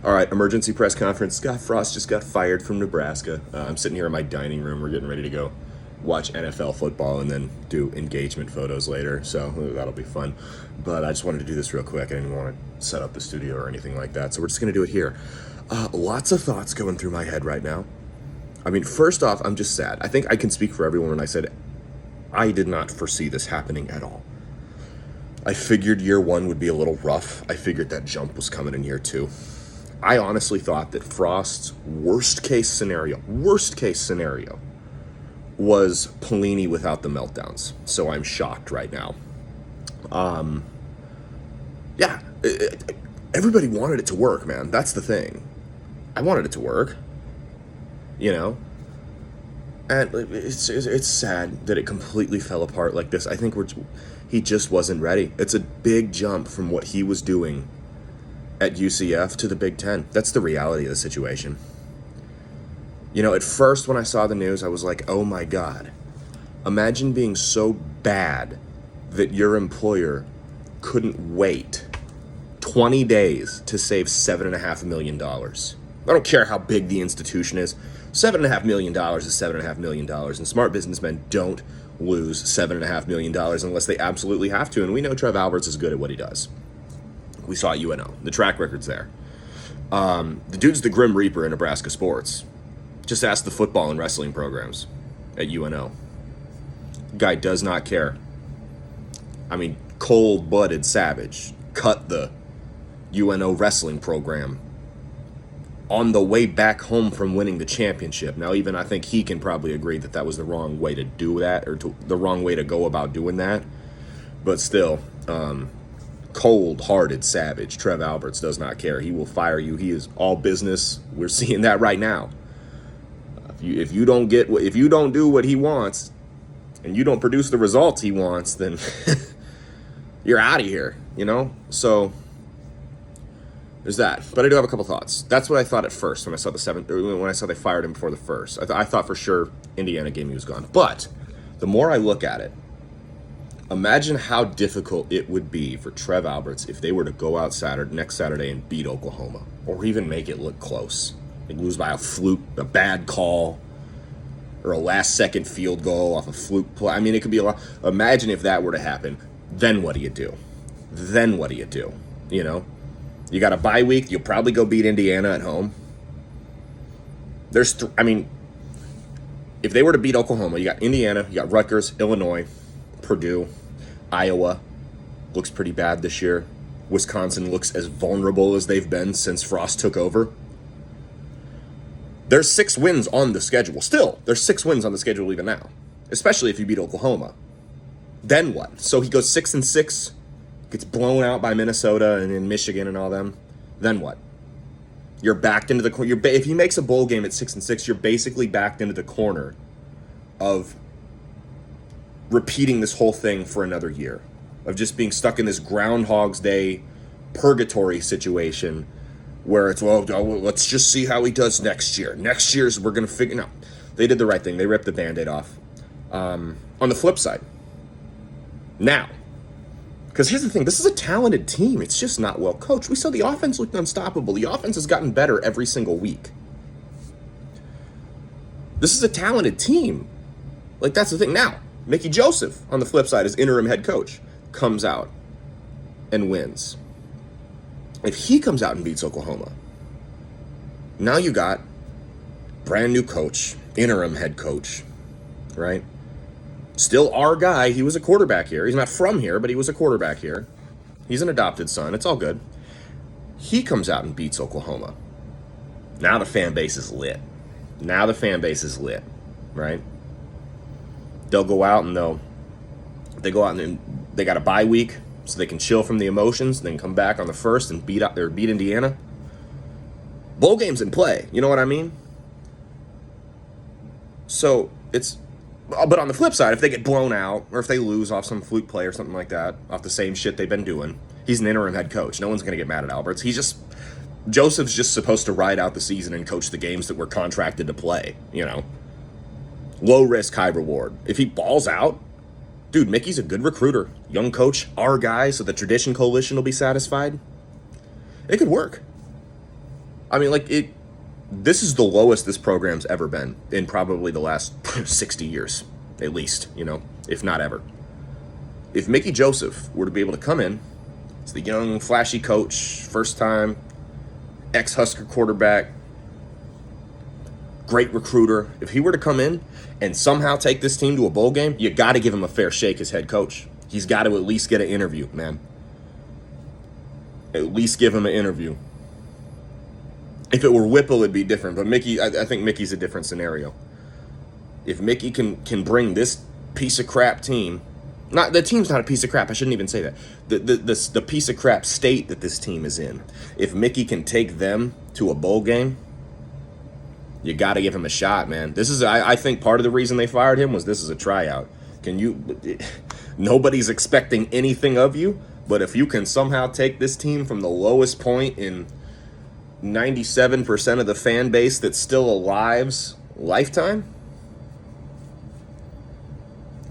All right, emergency press conference. Scott Frost just got fired from Nebraska. I'm sitting here in my dining room. We're getting ready to go watch NFL football and then do engagement photos later, so that'll be fun. But I just wanted to do this real quick. I didn't want to set up the studio or anything like that, so we're just going to do it here. Lots of thoughts going through my head right now. I mean, first off, I'm just sad. I think I can speak for everyone when I said I did not foresee this happening at all. I figured year one would be a little rough. I figured that jump was coming in year two. I honestly thought that Frost's worst case scenario was Pelini without the meltdowns. So I'm shocked right now. Everybody wanted it to work, man. That's the thing. I wanted it to work, and it's sad that it completely fell apart like this. I think he just wasn't ready. It's a big jump from what he was doing at UCF to the Big Ten. That's the reality of the situation. At first when I saw the news, I was like, oh my God. Imagine being so bad that your employer couldn't wait 20 days to save $7.5 million. I don't care how big the institution is. $7.5 million is $7.5 million, and smart businessmen don't lose $7.5 million unless they absolutely have to, and we know Trev Alberts is good at what he does. We saw at UNO. The track record's there. The dude's the Grim Reaper in Nebraska sports. Just ask the football and wrestling programs at UNO. Guy does not care. I mean, cold-blooded savage. Cut the UNO wrestling program on the way back home from winning the championship. Now, even I think he can probably agree that that was the wrong way to do that, or the wrong way to go about doing that. But still, cold-hearted savage. Trev Alberts does not care. He will fire you. He is all business. We're seeing that right now. If you don't do what he wants, and you don't produce the results he wants, then you're out of here. So there's that. But I do have a couple thoughts. That's what I thought at first when I saw when I saw they fired him before the first. I thought for sure Indiana game he was gone. But the more I look at it, imagine how difficult it would be for Trev Alberts if they were to go out next Saturday and beat Oklahoma, or even make it look close. They lose by a fluke, a bad call, or a last-second field goal off a fluke play. I mean, it could be a lot. Imagine if that were to happen. Then what do you do? You got a bye week. You'll probably go beat Indiana at home. If they were to beat Oklahoma, you got Indiana, you got Rutgers, Illinois, Purdue, Iowa. Looks pretty bad this year. Wisconsin looks as vulnerable as they've been since Frost took over. There's 6 wins on the schedule. Still, there's 6 wins on the schedule even now, especially if you beat Oklahoma. Then what? So he goes 6-6, gets blown out by Minnesota and in Michigan and all them. Then what? You're backed into the corner. If he makes a bowl game at 6-6, you're basically backed into the corner of repeating this whole thing for another year, of just being stuck in this Groundhog's Day purgatory situation where it's, let's just see how he does next year. Next year's we're going to figure. No, they did the right thing. They ripped the Band-Aid off. On the flip side, now, because here's the thing, this is a talented team. It's just not well coached. We saw the offense looked unstoppable. The offense has gotten better every single week. This is a talented team. That's the thing. Now, Mickey Joseph, on the flip side, as interim head coach, comes out and wins. If he comes out and beats Oklahoma, now you got brand new coach, interim head coach, right? Still our guy. He was a quarterback here. He's not from here, but he was a quarterback here. He's an adopted son. It's all good. He comes out and beats Oklahoma. Now the fan base is lit. Right? They'll go out and they got a bye week, so they can chill from the emotions, then come back on the first and beat Indiana. Bowl game's in play, you know what I mean? So but on the flip side, if they get blown out, or if they lose off some fluke play or something like that, off the same shit they've been doing, he's an interim head coach. No one's going to get mad at Alberts. Joseph's just supposed to ride out the season and coach the games that we're contracted to play, Low risk, high reward. If he balls out, dude, Mickey's a good recruiter. Young coach, our guy, so the Tradition Coalition will be satisfied. It could work. I mean, like, this is the lowest this program's ever been in probably the last 60 years, at least, if not ever. If Mickey Joseph were to be able to come in, as the young, flashy coach, first time, ex-Husker quarterback, great recruiter, if he were to come in and somehow take this team to a bowl game, you got to give him a fair shake as head coach. He's got to at least get an interview, man. At least give him an interview. If it were Whipple, it'd be different. But Mickey, I think Mickey's a different scenario. If Mickey can bring this piece of crap team, not the team's not a piece of crap. I shouldn't even say that. The piece of crap state that this team is in. If Mickey can take them to a bowl game, you got to give him a shot, man. This is, I think, part of the reason they fired him was this is a tryout. Nobody's expecting anything of you, but if you can somehow take this team from the lowest point in 97% of the fan base that's still alive's lifetime,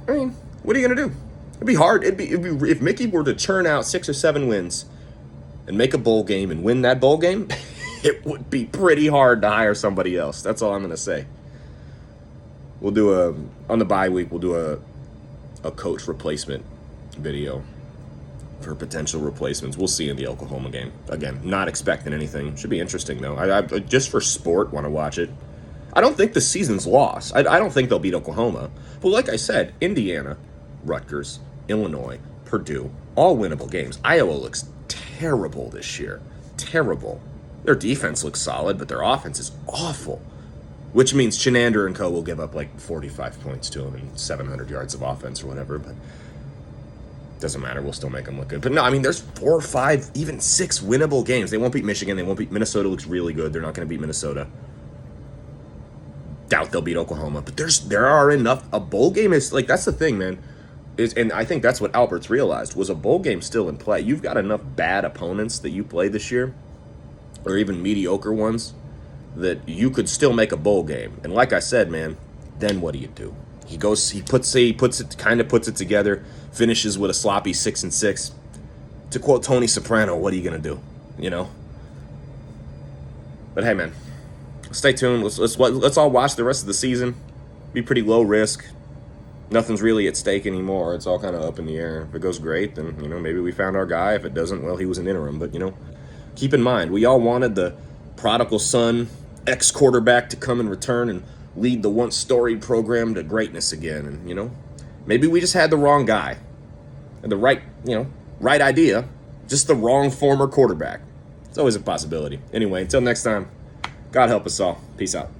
I mean, what are you gonna do? It'd be hard. It'd be if Mickey were to churn out 6 or 7 wins and make a bowl game and win that bowl game, it would be pretty hard to hire somebody else. That's all I'm gonna say. We'll do on the bye week. We'll do a coach replacement video for potential replacements. We'll see in the Oklahoma game. Again, not expecting anything. Should be interesting though. I just for sport want to watch it. I don't think the season's lost. I don't think they'll beat Oklahoma. But like I said, Indiana, Rutgers, Illinois, Purdue, all winnable games. Iowa looks terrible this year. Terrible. Their defense looks solid, but their offense is awful. Which means Chenander and co will give up like 45 points to them and 700 yards of offense or whatever, but doesn't matter. We'll still make them look good. But no, I mean, there's 4 or 5, even 6 winnable games. They won't beat Michigan. They won't beat Minnesota. Looks really good. They're not going to beat Minnesota. Doubt they'll beat Oklahoma. But there are enough. A bowl game is like, that's the thing, man. And I think that's what Alberts realized was a bowl game still in play. You've got enough bad opponents that you play this year, or even mediocre ones, that you could still make a bowl game. And like I said, man, then what do? He puts it together, finishes with a sloppy 6-6. To quote Tony Soprano, what are you gonna do? But hey, man, stay tuned. Let's all watch the rest of the season. Be pretty low risk. Nothing's really at stake anymore. It's all kind of up in the air. If it goes great, then maybe we found our guy. If it doesn't, well, he was an interim. But keep in mind, we all wanted the prodigal son, ex-quarterback to come and return and lead the once storied program to greatness again. And maybe we just had the wrong guy and the right idea, just the wrong former quarterback. It's always a possibility. Anyway, until next time, God help us all. Peace out.